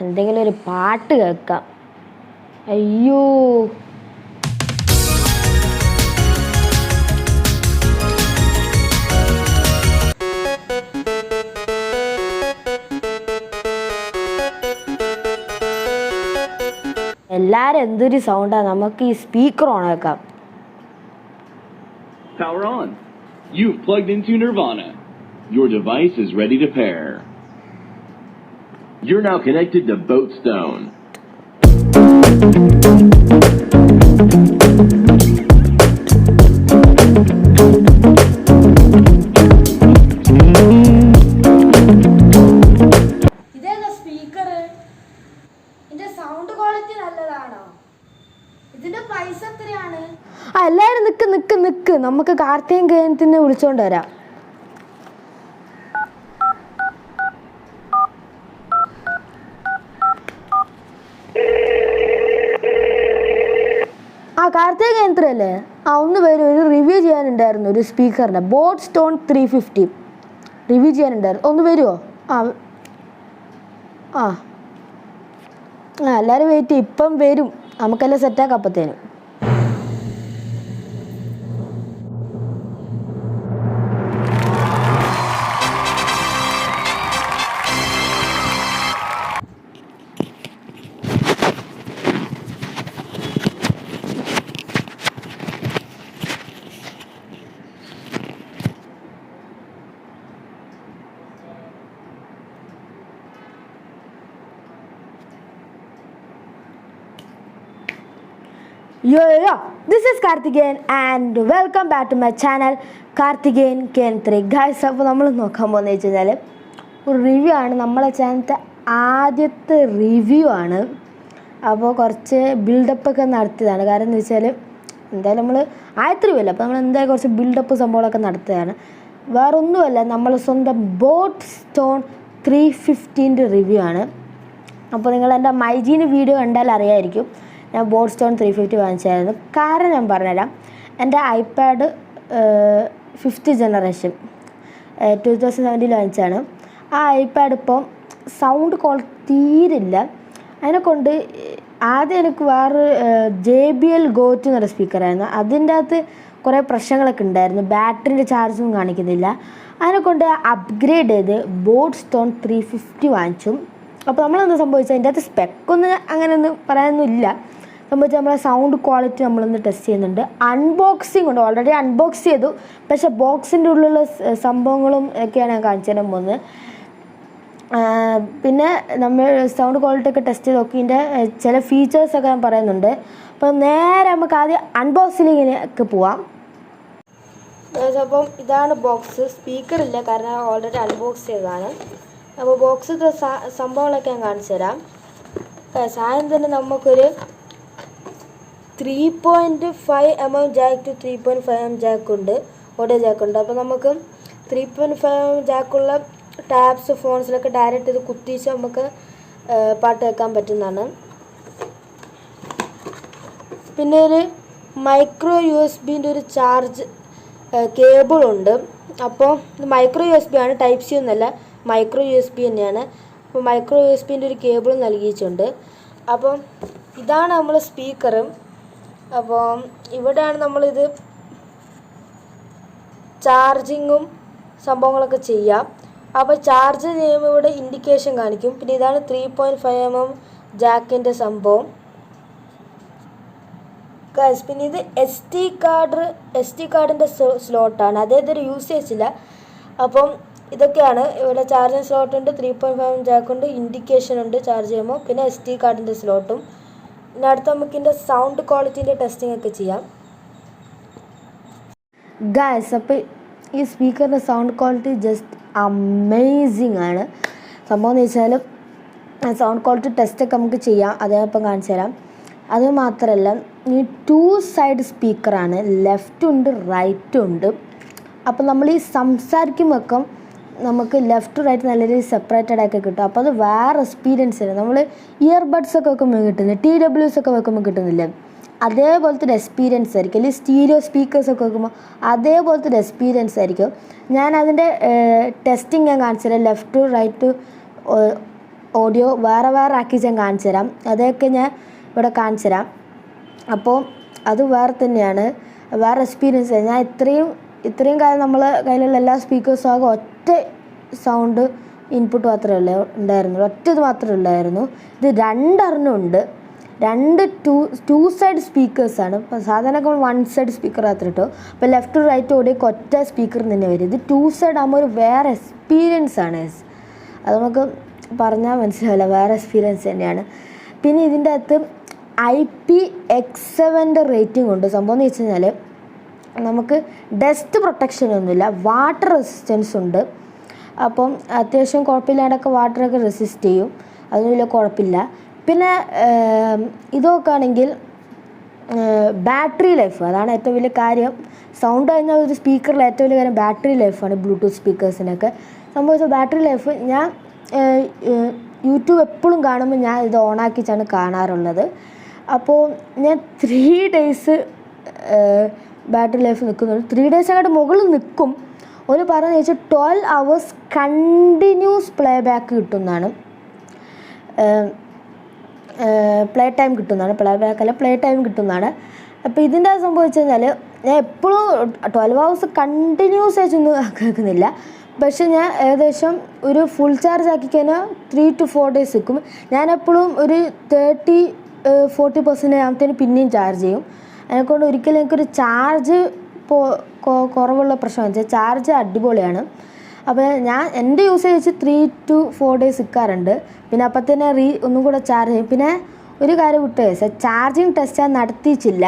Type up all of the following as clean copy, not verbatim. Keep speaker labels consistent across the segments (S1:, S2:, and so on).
S1: എന്തെങ്കിലും ഒരു പാട്ട് കേൾക്കാം. അയ്യോ, എല്ലാരും എന്തൊരു സൗണ്ടാ. നമുക്ക് ഈ സ്പീക്കർ ഓൺ ആക്കാം.
S2: Power on. You've plugged into Nirvana. Your device is ready to pair. You're now connected to Boatstone.
S1: ഇതേതാ സ്പീക്കർ? ഇതിന്റെ സൗണ്ട് ക്വാളിറ്റി നല്ലതാണോ? ഇതിന്റെ പൈസ എത്രയാണ്? എല്ലാരും നിക്ക് നമുക്ക് കാർത്തികൻ കേന്ദ്രത്തിനെ വിളിച്ചോണ്ട് വരാം. കാർത്തിക കേന്ദ്രല്ലേ? ഒന്ന് വരും. ഒരു റിവ്യൂ ചെയ്യാനുണ്ടായിരുന്നു ഒരു സ്പീക്കറിൻ്റെ ബോട്ട്സ്റ്റോൺ 350 റിവ്യൂ ചെയ്യാനുണ്ടായിരുന്നു. ഒന്ന് വരുമോ? എല്ലാവരും വെയിറ്റ് ചെയ്യും. ഇപ്പം വരും. നമുക്കെല്ലാം സെറ്റാക്കാം അപ്പത്തേനും. Yo, this is Karthikeyan and welcome back to my channel Karthikeyan K3. Guys, അപ്പോൾ നമ്മൾ നോക്കാൻ പോകുന്നത് വെച്ച് കഴിഞ്ഞാൽ ഒരു റിവ്യൂ ആണ്. നമ്മളെ ചാനലത്തെ ആദ്യത്തെ റിവ്യൂ ആണ്. അപ്പോൾ കുറച്ച് ബിൽഡപ്പൊക്കെ നടത്തിയതാണ്. കാരണം എന്ന് വെച്ചാൽ എന്തായാലും നമ്മൾ ആദ്യത്തെ റിവ്യൂ അല്ല, അപ്പോൾ നമ്മൾ എന്തായാലും കുറച്ച് ബിൽഡപ്പ് സംഭവങ്ങളൊക്കെ നടത്തുകയാണ്. വേറൊന്നുമല്ല, നമ്മൾ സ്വന്തം ബോട്ട്സ്റ്റോൺ 350 റിവ്യൂ ആണ്. അപ്പോൾ നിങ്ങൾ എൻ്റെ മൈജീന് വീഡിയോ കണ്ടാൽ അറിയായിരിക്കും ഞാൻ ബോട്ട്സ്റ്റോൺ 350 വാങ്ങിച്ചായിരുന്നു. കാരണം ഞാൻ പറഞ്ഞുതരാം. എൻ്റെ ഐപാഡ് 5th ജനറേഷൻ 2017 വാങ്ങിച്ചാണ്. ആ ഐപാഡ് ഇപ്പോൾ സൗണ്ട് ക്വാളിറ്റി തീരില്ല. അതിനെക്കൊണ്ട് ആദ്യം എനിക്ക് വേറെ JBL GO2 എന്നൊരു സ്പീക്കറായിരുന്നു. അതിൻ്റെ അകത്ത് കുറേ പ്രശ്നങ്ങളൊക്കെ ഉണ്ടായിരുന്നു. ബാറ്ററിൻ്റെ ചാർജൊന്നും കാണിക്കുന്നില്ല. അതിനെക്കൊണ്ട് അപ്ഗ്രേഡ് ചെയ്ത് ബോട്ട്സ്റ്റോൺ 350 വാങ്ങിച്ചു. അപ്പോൾ നമ്മളെന്താ സംഭവിച്ചത്, അതിൻ്റെ അകത്ത് സ്പെക്കൊന്നും അങ്ങനെയൊന്നും പറയാനൊന്നുമില്ല. സംഭവിച്ചാൽ നമ്മളെ സൗണ്ട് ക്വാളിറ്റി നമ്മളൊന്ന് ടെസ്റ്റ് ചെയ്യുന്നുണ്ട്. അൺബോക്സിങ് ഉണ്ട്, ഓൾറെഡി അൺബോക്സ് ചെയ്തു. പക്ഷേ ബോക്സിൻ്റെ ഉള്ളിലുള്ള സംഭവങ്ങളും ഒക്കെയാണ് ഞാൻ കാണിച്ചു തരാൻ പോകുന്നത്. പിന്നെ നമ്മൾ സൗണ്ട് ക്വാളിറ്റി ഒക്കെ ടെസ്റ്റ് ചെയ്ത് നോക്കി ഇതിൻ്റെ ചില ഫീച്ചേഴ്സൊക്കെ ഞാൻ പറയുന്നുണ്ട്. അപ്പോൾ നേരെ നമുക്ക് ആദ്യം അൺബോക്സിങ്ങിലേക്ക് പോവാം. അപ്പം ഇതാണ് ബോക്സ്. സ്പീക്കറില്ല, കാരണം ഓൾറെഡി അൺബോക്സ് ചെയ്തതാണ്. അപ്പോൾ ബോക്സിലത്തെ സംഭവങ്ങളൊക്കെ ഞാൻ കാണിച്ചു തരാം. സാധനം തന്നെ നമുക്കൊരു 3.5mm ജാക്ക് ടു 3.5mm ജാക്കുണ്ട്, ഓഡിയോ ജാക്കുണ്ട്. അപ്പോൾ നമുക്ക് 3.5mm ജാക്കുള്ള ടാബ്സ് ഫോൺസിലൊക്കെ ഡയറക്റ്റ് ഇത് കുത്തിച്ച് നമുക്ക് പാട്ട് കേൾക്കാൻ പറ്റുന്നതാണ്. പിന്നെ ഒരു മൈക്രോ USB ഒരു ചാർജ് കേബിളുണ്ട്. അപ്പോൾ ഇത് മൈക്രോ USB ആണ്, ടൈപ്പ് സി ഒന്നുമല്ല, മൈക്രോ USB തന്നെയാണ്. അപ്പോൾ മൈക്രോ USB ഒരു കേബിൾ നൽകിയിട്ടുണ്ട്. അപ്പം ഇതാണ് നമ്മൾ സ്പീക്കർ. അപ്പോൾ ഇവിടെയാണ് നമ്മളിത് ചാർജിങ്ങും സംഭവങ്ങളൊക്കെ ചെയ്യാം. അപ്പോൾ ചാർജ് ചെയ്യുമ്പോൾ ഇവിടെ ഇൻഡിക്കേഷൻ കാണിക്കും. പിന്നെ ഇതാണ് 3.5mm ജാക്കിൻ്റെ സംഭവം. പിന്നെ ഇത് SD കാർഡിൻ്റെ സ്ലോട്ടാണ്. അതേതൊരു യൂസേജ് ഇല്ല. അപ്പം ഇതൊക്കെയാണ്. ഇവിടെ ചാർജിങ് സ്ലോട്ട് ഉണ്ട്, 3.5mm ജാക്കുണ്ട്, ഇൻഡിക്കേഷൻ ഉണ്ട് ചാർജ് ചെയ്യുമ്പോൾ, പിന്നെ SD കാർഡിൻ്റെ സ്ലോട്ടും. പിന്നെ അടുത്ത നമുക്ക് ഇതിൻ്റെ സൗണ്ട് ക്വാളിറ്റീൻ്റെ ടെസ്റ്റിംഗ് ഒക്കെ ചെയ്യാം. ഗായ്സ്, അപ്പോൾ ഈ സ്പീക്കറിൻ്റെ സൗണ്ട് ക്വാളിറ്റി ജസ്റ്റ് അമേസിങ് ആണ്. സംഭവം എന്ന് വെച്ചാൽ സൗണ്ട് ക്വാളിറ്റി ടെസ്റ്റൊക്കെ നമുക്ക് ചെയ്യാം. അതേപ്പം കാണിച്ചു തരാം. അത് മാത്രമല്ല, ഈ 2 സൈഡ് സ്പീക്കറാണ്, ലെഫ്റ്റും ഉണ്ട് റൈറ്റും ഉണ്ട്. അപ്പോൾ നമ്മൾ ഈ സംസാരിക്കുമ്പോൾ നമുക്ക് ലെഫ്റ്റ് റൈറ്റ് നല്ല രീതിയിൽ സെപ്പറേറ്റഡ് ആക്കി കിട്ടും. അപ്പോൾ അത് വേറെ എക്സ്പീരിയൻസ് ആണ്. നമ്മൾ ഇയർബഡ്സ് ഒക്കെ വെക്കുമ്പോൾ കിട്ടുന്നില്ല, TWS ഒക്കെ വെക്കുമ്പോൾ കിട്ടുന്നില്ല, അതേപോലത്തെ ഒരു എക്സ്പീരിയൻസ് ആയിരിക്കും. അല്ലെങ്കിൽ സ്റ്റീരിയോ സ്പീക്കേഴ്സൊക്കെ വെക്കുമ്പോൾ അതേപോലത്തെ ഒരു എക്സ്പീരിയൻസ് ആയിരിക്കും. ഞാൻ അതിൻ്റെ ടെസ്റ്റിംഗ് ഞാൻ കാണിച്ചു തരാം. ലെഫ്റ്റ് റൈറ്റ് ഓഡിയോ വേറെ വേറെ ആക്കി ഞാൻ കാണിച്ചു തരാം. അതൊക്കെ ഞാൻ ഇവിടെ കാണിച്ചു തരാം. അപ്പോൾ അത് വേറെ തന്നെയാണ്, വേറെ എക്സ്പീരിയൻസ്. ഞാൻ ഇത്രയും കാലം നമ്മൾ കയ്യിലുള്ള എല്ലാ സ്പീക്കേഴ്സും ആകെ ഒറ്റ സൗണ്ട് ഇൻപുട്ട് മാത്രമേ ഉണ്ടായിരുന്നുള്ളൂ, ഒറ്റത് മാത്രമേ ഉള്ളായിരുന്നു. ഇത് രണ്ടെണ്ണമുണ്ട്, രണ്ട് ടു സൈഡ് സ്പീക്കേഴ്സാണ്. ഇപ്പോൾ സാധാരണ വൺ സൈഡ് സ്പീക്കർ മാത്രം കിട്ടും. അപ്പോൾ ലെഫ്റ്റ് റൈറ്റ് ഓടിയൊക്കെ ഒറ്റ സ്പീക്കർ തന്നെ വരും. ഇത് ടു സൈഡ് ആകുമ്പോൾ ഒരു വേറെ എക്സ്പീരിയൻസ് ആണ്. അത് നമുക്ക് പറഞ്ഞാൽ മനസ്സിലാവില്ല, വേറെ എക്സ്പീരിയൻസ് തന്നെയാണ്. പിന്നെ ഇതിൻ്റെ അകത്ത് IPX7 റേറ്റിംഗ് ഉണ്ട്. സംഭവം എന്ന് വെച്ച് കഴിഞ്ഞാൽ നമുക്ക് ഡസ്റ്റ് പ്രൊട്ടക്ഷനൊന്നുമില്ല, വാട്ടർ റെസിസ്റ്റൻസ് ഉണ്ട്. അപ്പം അത്യാവശ്യം കുഴപ്പമില്ലാണ്ടൊക്കെ വാട്ടറൊക്കെ റെസിസ്റ്റ് ചെയ്യും, അതൊന്നും വലിയ കുഴപ്പമില്ല. പിന്നെ ഇതൊക്കെ ആണെങ്കിൽ ബാറ്ററി ലൈഫ്, അതാണ് ഏറ്റവും വലിയ കാര്യം. സൗണ്ട് കഴിഞ്ഞാൽ ഒരു സ്പീക്കറിൽ ഏറ്റവും വലിയ കാര്യം ബാറ്ററി ലൈഫാണ്. ബ്ലൂടൂത്ത് സ്പീക്കേഴ്സിനൊക്കെ സംഭവിച്ച ബാറ്ററി ലൈഫ്, ഞാൻ യൂട്യൂബ് എപ്പോഴും കാണുമ്പോൾ ഞാൻ ഇത് ഓണാക്കിച്ചാണ് കാണാറുള്ളത്. അപ്പോൾ ഞാൻ 3 days ബാറ്ററി ലൈഫ് നിൽക്കുന്നുണ്ട്. 3 days അങ്ങോട്ട് മുകളിൽ നിൽക്കും. ഒരു പറഞ്ഞു വെച്ചാൽ 12 hours കണ്ടിന്യൂസ് പ്ലേ ബാക്ക് കിട്ടുന്നതാണ്, പ്ലേ ടൈം കിട്ടുന്നതാണ്, പ്ലേ ബാക്ക് അല്ല പ്ലേ ടൈം കിട്ടുന്നതാണ്. അപ്പോൾ ഇതിൻ്റെ സംഭവിച്ചു കഴിഞ്ഞാൽ ഞാൻ എപ്പോഴും 12 hours കണ്ടിന്യൂസ് ആയിട്ടൊന്നും കേൾക്കുന്നില്ല. പക്ഷെ ഞാൻ ഏകദേശം ഒരു ഫുൾ ചാർജ് ആക്കി കഴിഞ്ഞാൽ 3 to 4 days നിൽക്കും. ഞാനെപ്പോഴും ഒരു 30-40% ആകുമ്പത്തേന് പിന്നെയും ചാർജ് ചെയ്യും. അതിനെക്കൊണ്ട് ഒരിക്കലും എനിക്കൊരു ചാർജ് കുറവുള്ള പ്രശ്നം വെച്ചാൽ ചാർജ് അടിപൊളിയാണ്. അപ്പോൾ ഞാൻ എൻ്റെ യൂസേജ് വെച്ച് 3 to 4 days നിൽക്കാറുണ്ട്. പിന്നെ അപ്പം തന്നെ ഒന്നും കൂടെ ചാർജ് ചെയ്യും. പിന്നെ ഒരു കാര്യം വിട്ടു കേസ്, ചാർജിങ് ടെസ്റ്റ് ഞാൻ നടത്തിയിട്ടില്ല.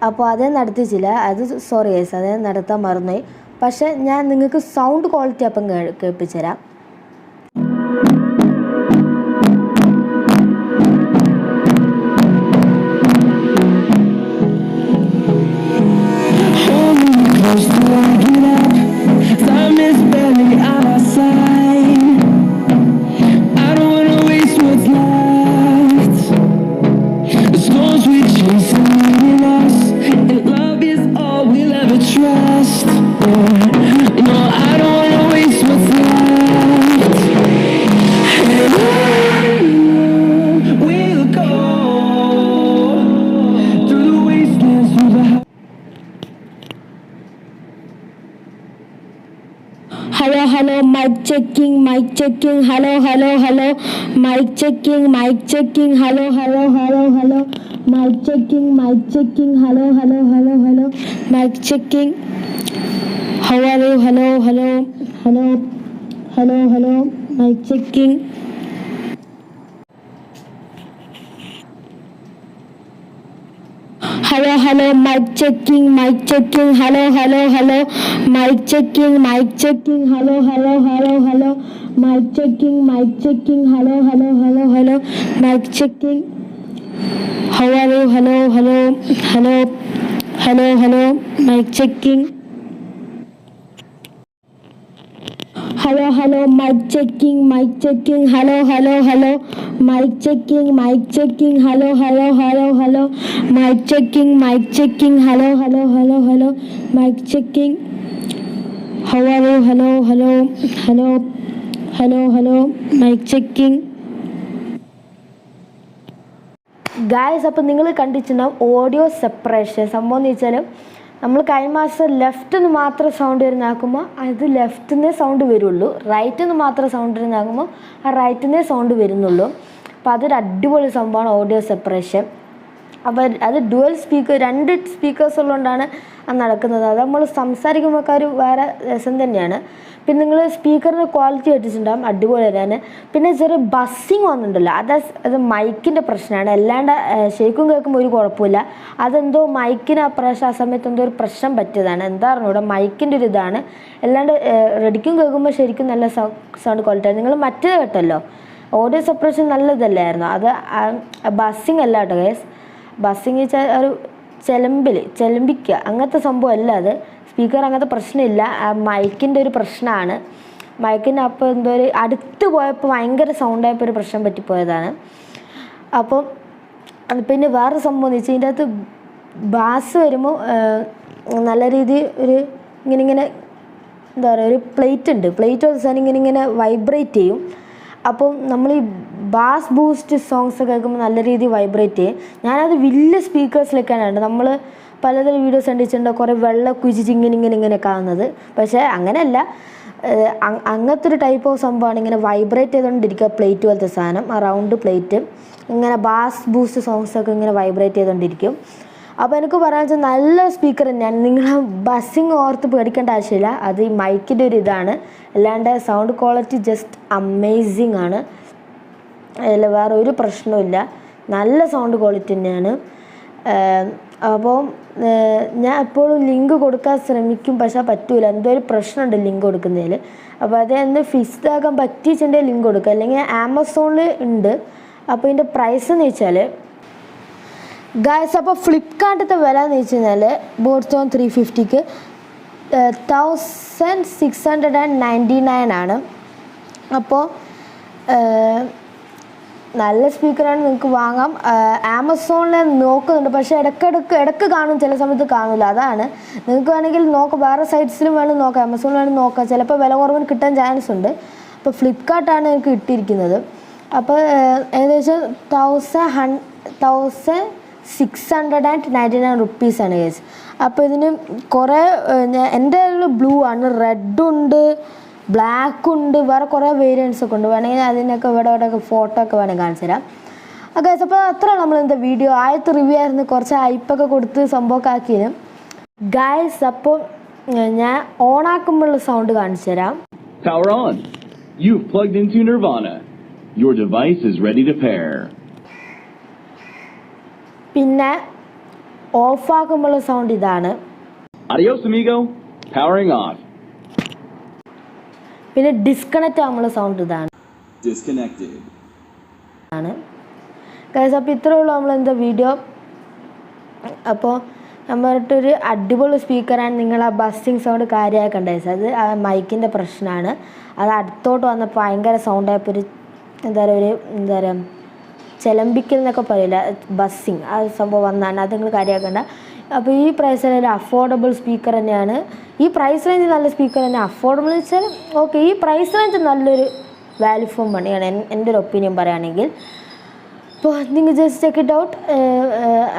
S1: അപ്പോൾ അതേ നടത്തിയിട്ടില്ല, അത് സോറി കേസ്, അതേ നടത്താൻ മറന്നുപോയി. പക്ഷേ ഞാൻ നിങ്ങൾക്ക് സൗണ്ട് ക്വാളിറ്റി അപ്പം കേൾപ്പിച്ചു തരാം. Hello, mic checking, mic checking, hello, mic checking, mic checking, hello, mic checking, hello, mic checking, how are you, hello, mic checking. Hello, mic checking, hello, mic checking, hello, mic checking, hello, mic checking, hello, mic checking, how are you, hello, mic checking. Hello, mic checking, hello, mic checking, hello, mic checking, hello, mic checking, how are you, hello, mic checking. Guys, അപ്പോൾ നിങ്ങൾ കണ്ടിട്ടുണ്ടാവും audio separation. സംഭവം എന്ന് വെച്ചാൽ നമ്മൾ കഴിഞ്ഞ മാസം ലെഫ്റ്റിൽ നിന്ന് മാത്രം സൗണ്ട് വരുന്നാക്കുമ്പോൾ അത് ലെഫ്റ്റിൽ നിന്നേ സൗണ്ട് വരുള്ളൂ, റൈറ്റിൽ നിന്ന് മാത്രം സൗണ്ട് വരുന്നാക്കുമ്പോൾ ആ റൈറ്റിൽ നിന്നേ സൗണ്ട് വരുന്നുള്ളൂ. അപ്പോൾ അതൊരു അടിപൊളി സംഭവമാണ് ഓഡിയോ സെപ്പറേഷൻ. അപ്പോൾ അത് ഡുവൽ സ്പീക്കർ, 2 സ്പീക്കേഴ്സ് ഉള്ളതുകൊണ്ടാണ് അത് നടക്കുന്നത്. അത് നമ്മൾ സംസാരിക്കുമ്പോൾ ഒരു വേറെ രസം തന്നെയാണ്. പിന്നെ നിങ്ങൾ സ്പീക്കറിൻ്റെ ക്വാളിറ്റി കേട്ടിട്ടുണ്ടാകും, അടിപൊളി തന്നെയാണ്. പിന്നെ ചെറിയ ബസ്സിങ് വന്നിട്ടുണ്ടല്ലോ, അത് മൈക്കിൻ്റെ പ്രശ്നമാണ്. അല്ലാണ്ട് ശരിക്കും കേൾക്കുമ്പോൾ ഒരു കുഴപ്പമില്ല. അതെന്തോ മൈക്കിന് ആ സമയത്ത് എന്തോ ഒരു പ്രശ്നം പറ്റിയതാണ്, എന്താ പറഞ്ഞൂടെ, മൈക്കിൻ്റെ ഒരു ഇതാണ്. അല്ലാണ്ട് റെഡിക്കും കേൾക്കുമ്പോൾ ശരിക്കും നല്ല സൗണ്ട് ക്വാളിറ്റിയാണ്. നിങ്ങൾ മറ്റേത് കേട്ടല്ലോ, ഓഡിയോ സെപ്പറേഷൻ നല്ലതല്ലായിരുന്നു. അത് ബസ്സിങ് അല്ല കേട്ടോ ഗൈസ്. ബസ്സിങ് വെച്ചാൽ ഒരു ചെലമ്പിക്കുക അങ്ങനത്തെ സംഭവം അല്ല അത്. സ്പീക്കർ അങ്ങനത്തെ പ്രശ്നമില്ല, ആ മൈക്കിൻ്റെ ഒരു പ്രശ്നമാണ്. മൈക്കിൻ്റെ അപ്പോൾ എന്തോ ഒരു അടുത്ത് പോയപ്പോൾ ഭയങ്കര സൗണ്ടായപ്പോൾ ഒരു പ്രശ്നം പറ്റിപ്പോയതാണ്. അപ്പോൾ പിന്നെ വേറെ സംഭവം എന്ന് വെച്ചാൽ ഇതിൻ്റെ അകത്ത് ബാസ് വരുമ്പോൾ നല്ല രീതിയിൽ ഒരു ഇങ്ങനെ എന്താ പറയുക, ഒരു പ്ലേറ്റ് ഉണ്ട്, പ്ലേറ്റ് വെച്ചാൽ ഇങ്ങനെ വൈബ്രേറ്റ് ചെയ്യും. അപ്പം നമ്മൾ ഈ ബാസ് ബൂസ്റ്റ് സോങ്സ് കേൾക്കുമ്പോൾ നല്ല രീതിയിൽ വൈബ്രേറ്റ് ചെയ്യും. ഞാനത് വലിയ സ്പീക്കേഴ്സിലൊക്കെയാണ് ഉണ്ട്. നമ്മൾ പലതരം വീഡിയോസ് കണ്ടിട്ടുണ്ട്, കുറേ വെള്ളം കുഴിച്ചിട്ട് ഇങ്ങനെയൊക്കെ ആവുന്നത്. പക്ഷേ അങ്ങനെയല്ല, അങ്ങനത്തെ ഒരു ടൈപ്പ് ഓഫ് സംഭവമാണ് ഇങ്ങനെ വൈബ്രേറ്റ് ചെയ്തുകൊണ്ടിരിക്കുക. പ്ലേറ്റ് പോലത്തെ സാധനം, ആ റൗണ്ട് പ്ലേറ്റ്, ഇങ്ങനെ ബാസ് ബൂസ്റ്റ് സോങ്സൊക്കെ ഇങ്ങനെ വൈബ്രേറ്റ് ചെയ്തുകൊണ്ടിരിക്കും. അപ്പോൾ എനിക്ക് പറയാൻ വെച്ചാൽ നല്ല സ്പീക്കർ തന്നെയാണ്. നിങ്ങൾ ബസ്സിങ് ഓർത്ത് പേടിക്കേണ്ട ആവശ്യമില്ല. അത് ഈ മൈക്കിൻ്റെ ഒരു ഇതാണ്, അല്ലാണ്ട് സൗണ്ട് ക്വാളിറ്റി ജസ്റ്റ് അമേസിങ് ആണ്. അതിൽ വേറെ ഒരു പ്രശ്നവുമില്ല, നല്ല സൗണ്ട് ക്വാളിറ്റി തന്നെയാണ്. അപ്പോൾ ഞാൻ എപ്പോഴും ലിങ്ക് കൊടുക്കാൻ ശ്രമിക്കും, പക്ഷേ പറ്റൂല, എന്തോ ഒരു പ്രശ്നമുണ്ട് ലിങ്ക് കൊടുക്കുന്നതിൽ. അപ്പോൾ അത് എന്ത് ഫിക്സ്ഡ് ആക്കാൻ പറ്റിയിട്ടുണ്ടെങ്കിൽ ലിങ്ക് കൊടുക്കുക, അല്ലെങ്കിൽ ആമസോണിൽ ഉണ്ട്. അപ്പോൾ ഇതിൻ്റെ പ്രൈസ് എന്ന് വെച്ചാൽ ഗായ്സ്, അപ്പോൾ ഫ്ലിപ്കാർട്ടിലത്തെ വില എന്ന് വെച്ച് കഴിഞ്ഞാൽ ബോട്ട്സ്റ്റോൺ 350ക്ക് 1699 ആണ്. അപ്പോൾ നല്ല സ്പീക്കറാണ്, നിങ്ങൾക്ക് വാങ്ങാം. ആമസോണിൽ നോക്കുന്നുണ്ട്, പക്ഷേ ഇടയ്ക്ക് കാണും, ചില സമയത്ത് കാണില്ല. അതാണ്, നിങ്ങൾക്ക് വേണമെങ്കിൽ നോക്കാം, വേറെ സൈറ്റ്സിലും വേണം നോക്കാം, ആമസോണിൽ വേണം നോക്കാം. ചിലപ്പോൾ വില കുറവിന് കിട്ടാൻ ചാൻസ് ഉണ്ട്. അപ്പോൾ ഫ്ലിപ്കാർട്ടാണ് എനിക്ക് കിട്ടിയിരിക്കുന്നത്. അപ്പോൾ ഏകദേശം 1699 റുപ്പീസാണ് കേസ്. അപ്പോൾ ഇതിന് കുറേ എൻ്റെ ബ്ലൂ ആണ്, റെഡുണ്ട്, ബ്ലാക്ക് ഉണ്ട്, വേറെ കുറേ വേരിയൻസ് ഒക്കെ ഉണ്ട്. വേണമെങ്കിൽ അതിനൊക്കെ ഇവിടെയൊക്കെ ഫോട്ടോ ഒക്കെ വേണമെങ്കിൽ കാണിച്ചു തരാം. ഗൈസ്, അപ്പോൾ അത്രയാണ് നമ്മൾ എന്താ വീഡിയോ. ആദ്യത്തെ റിവ്യൂ ആയിരുന്നു, കുറച്ച് ഹൈപ്പൊക്കെ കൊടുത്ത് സംഭവമൊക്കെ ആക്കിയത്. ഗൈസ്, അപ്പോൾ ഞാൻ ഓണാക്കുമ്പോഴുള്ള സൗണ്ട് കാണിച്ചു തരാം.
S2: Power on. You've plugged into Nirvana. Your device is ready to pair.
S1: പിന്നെ ഓഫാക്കുമ്പോഴുള്ള സൗണ്ട് ഇതാണ്.
S2: Adios, amigo. Powering off.
S1: പിന്നെ ഡിസ്കണക്റ്റ് ആകുമ്പോൾ സൗണ്ട് ഇതാണ്.
S2: Disconnected.
S1: ഗൈസ്, അപ്പോൾ ഇത്രയേ ഉള്ളൂ നമ്മൾ എന്താ വീഡിയോ. അപ്പോൾ നമ്മളിട്ടൊരു അടിപൊളി സ്പീക്കറാണ്. നിങ്ങൾ ആ ബസ്സിങ് സൗണ്ട് കാര്യമാക്കണ്ട ഗൈസ്, അത് ആ മൈക്കിൻ്റെ പ്രശ്നമാണ്. അത് അടുത്തോട്ട് വന്നപ്പോൾ ഭയങ്കര സൗണ്ടായപ്പോൾ ഒരു എന്താ പറയുക ചിലമ്പിക്കൽ എന്നൊക്കെ പറയില്ല, ബസ്സിങ് ആ സംഭവം വന്നാണ്. അത് നിങ്ങൾ കാര്യമാക്കണ്ട. അപ്പോൾ ഈ പ്രൈസിൽ ഒരു അഫോർഡബിൾ സ്പീക്കർ തന്നെയാണ്. ഈ പ്രൈസ് റേഞ്ച് നല്ല സ്പീക്കർ തന്നെ. അഫോർഡബിൾ എന്ന് വെച്ചാൽ ഓക്കെ, ഈ പ്രൈസ് റേഞ്ച് നല്ലൊരു വാല്യൂ ഫോർ മണിയാണ് എൻ്റെ ഒരു ഒപ്പീനിയൻ പറയുകയാണെങ്കിൽ. അപ്പോൾ നിങ്ങൾ ജസ്റ്റ് ചെക്ക് ഇറ്റ് ഔട്ട്.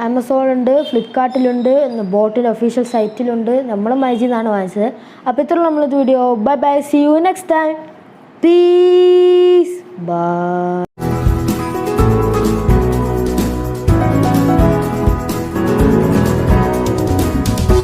S1: ആമസോണുണ്ട്, ഫ്ലിപ്കാർട്ടിലുണ്ട്, ബോട്ടിൻ്റെ ഒഫീഷ്യൽ സൈറ്റിലുണ്ട്. നമ്മൾ മൈജിൽ നിന്നാണ് വാങ്ങിച്ചത്. അപ്പോൾ ഇത്രയുള്ള നമ്മളത് video. Bye bye, see you next time. Peace, by.